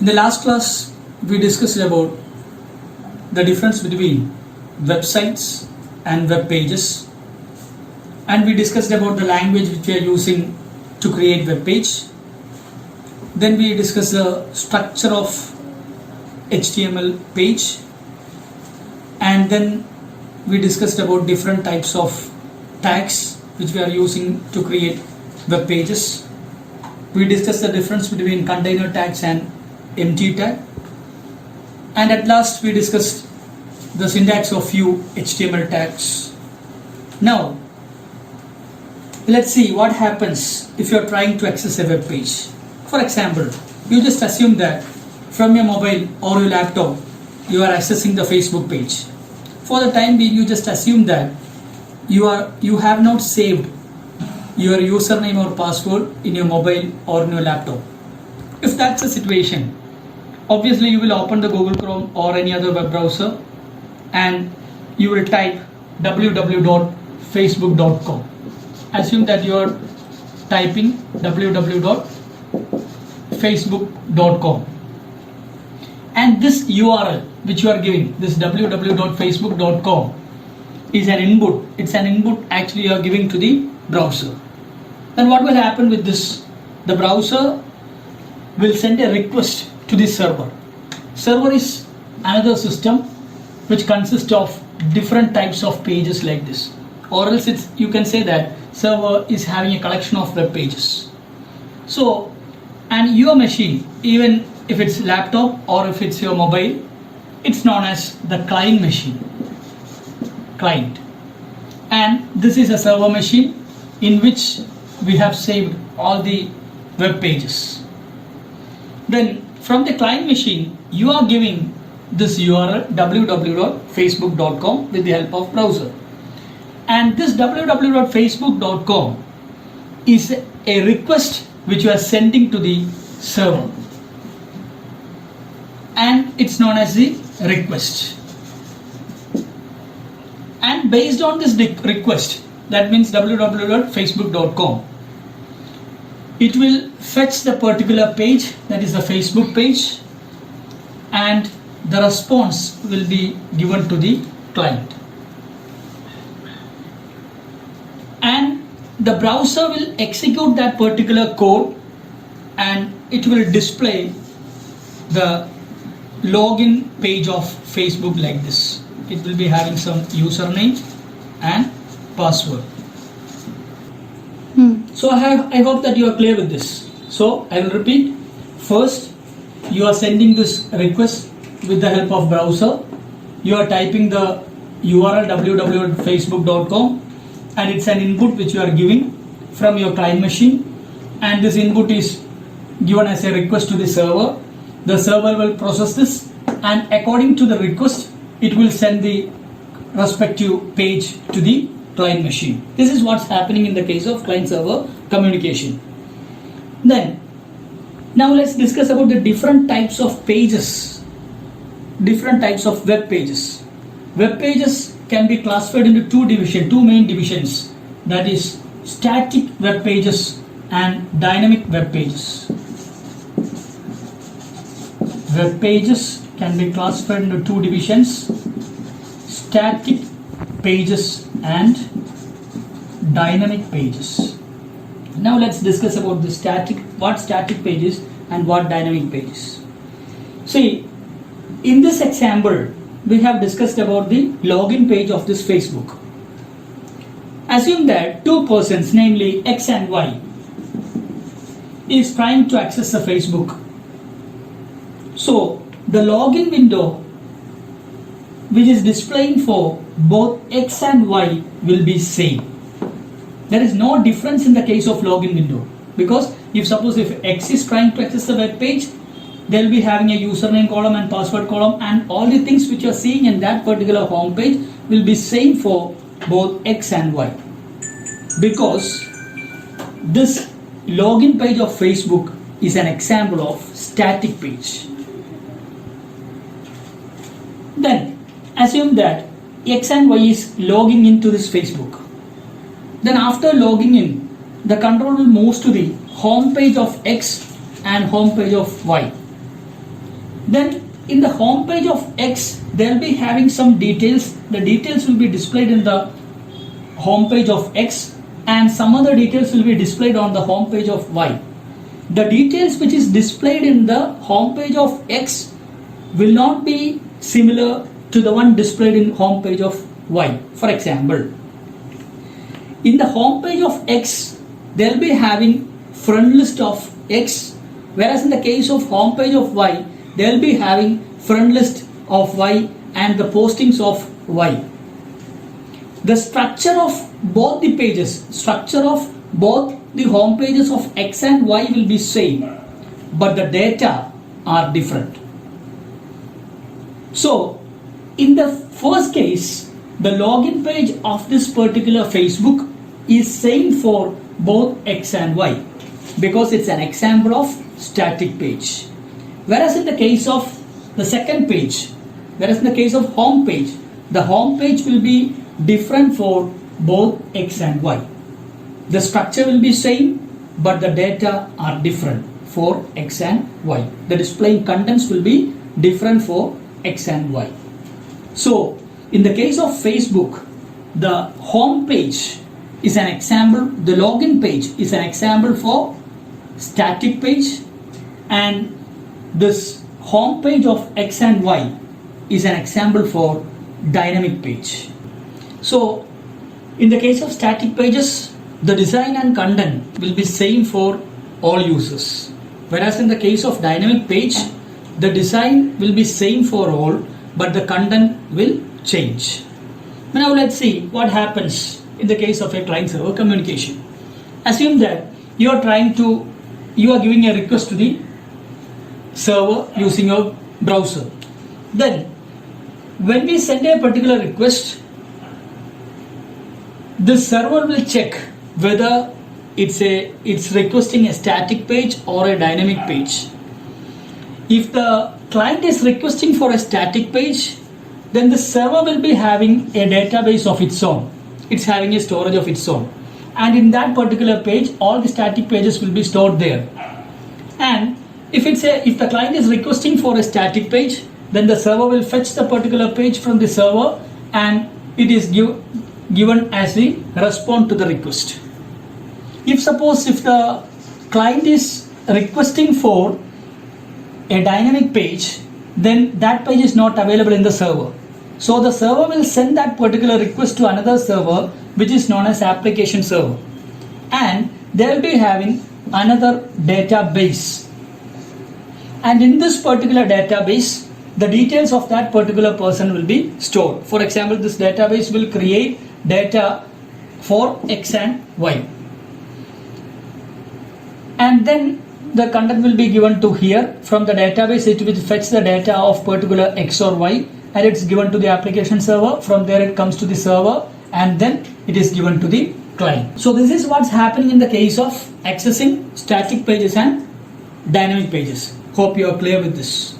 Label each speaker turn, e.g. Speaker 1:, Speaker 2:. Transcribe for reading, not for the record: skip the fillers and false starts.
Speaker 1: In the last class, we discussed about the difference between websites and web pages, and we discussed about the language which we are using to create web page. Then we discussed the structure of HTML page, and then we discussed about different types of tags which we are using to create web pages. We discussed the difference between container tags and empty tag, and at last we discussed the syntax of few HTML tags. Now let's see what happens if you are trying to access a web page. For example, you just assume that from your mobile or your laptop you are accessing the Facebook page. For the time being, you just assume that you have not saved your username or password in your mobile or in your laptop. If that's the situation, obviously you will open the Google Chrome or any other web browser and you will type www.facebook.com. Assume that you are typing www.facebook.com, and this URL which you are giving, this www.facebook.com, is an input. It's an input actually you are giving to the browser. Then what will happen with this? The browser will send a request to the server. Server is another system which consists of different types of pages like this, or else you can say that server is having a collection of web pages. So, and your machine, even if it's laptop or if it's your mobile, it's known as the client machine, client, and this is a server machine in which we have saved all the web pages. Then from the client machine you are giving this URL www.facebook.com with the help of browser, and this www.facebook.com is a request which you are sending to the server, and it's known as the request. And based on this request, that means www.facebook.com, it will fetch the particular page, that is the Facebook page, and the response will be given to the client, and the browser will execute that particular code and it will display the login page of Facebook like this. It will be having some username and password. So I hope that you are clear with this. So I will repeat. First, you are sending this request with the help of browser. You are typing the URL www.facebook.com, and it's an input which you are giving from your client machine, and this input is given as a request to the server. The server will process this, and according to the request it will send the respective page to the client machine. This is what's happening in the case of client server communication. Then now let's discuss about the different types of pages, different types of web pages. Web pages can be classified into two main divisions, that is static web pages and dynamic web pages. Web pages can be classified into two divisions, static pages and dynamic pages. Now let's discuss about the what static pages and what dynamic pages. See, in this example we have discussed about the login page of this Facebook. Assume that two persons, namely X and Y, is trying to access the Facebook. So the login window which is displaying for both X and Y will be same. There is no difference in the case of login window, because if X is trying to access the web page, they will be having a username column and password column, and all the things which you are seeing in that particular home page will be same for both X and Y, because this login page of Facebook is an example of static page. Then assume that X and Y is logging into this Facebook. Then after logging in, the control will move to the home page of X and home page of Y. Then in the home page of X, they'll be having some details. The details will be displayed in the home page of X, and some other details will be displayed on the home page of Y. The details which is displayed in the home page of X will not be similar to the one displayed in home page of Y. For example, in the home page of X, they'll be having front list of X, whereas in the case of home page of Y, they'll be having front list of Y and the postings of Y. The structure of both the pages, structure of both the home pages of X and Y will be same, but the data are different. So in the first case, the login page of this particular Facebook is same for both X and Y because it's an example of static page. Whereas in the case of the second page, whereas in the case of home page, the home page will be different for both X and Y. The structure will be same, but the data are different for X and Y. The displaying contents will be different for X and Y. So in the case of Facebook, the home page is an example, the login page is an example for static page, and this home page of X and Y is an example for dynamic page. So in the case of static pages, the design and content will be same for all users, whereas in the case of dynamic page, the design will be same for all, but the content will change. Now let's see what happens in the case of a client server communication. Assume that you are giving a request to the server using your browser. Then when we send a particular request, the server will check whether it's requesting a static page or a dynamic page. If the client is requesting for a static page, then the server will be having a database of its own. It's having a storage of its own, and in that particular page all the static pages will be stored there. And if the client is requesting for a static page, then the server will fetch the particular page from the server and it is given as the response to the request. If the client is requesting for a dynamic page, then that page is not available in the server. So the server will send that particular request to another server which is known as application server, and they will be having another database, and in this particular database the details of that particular person will be stored. For example, this database will create data for X and Y, and then the content will be given to here. From the database it will fetch the data of particular X or Y, and it's given to the application server. From there it comes to the server, and then it is given to the client. So this is what's happening in the case of accessing static pages and dynamic pages. Hope you are clear with this.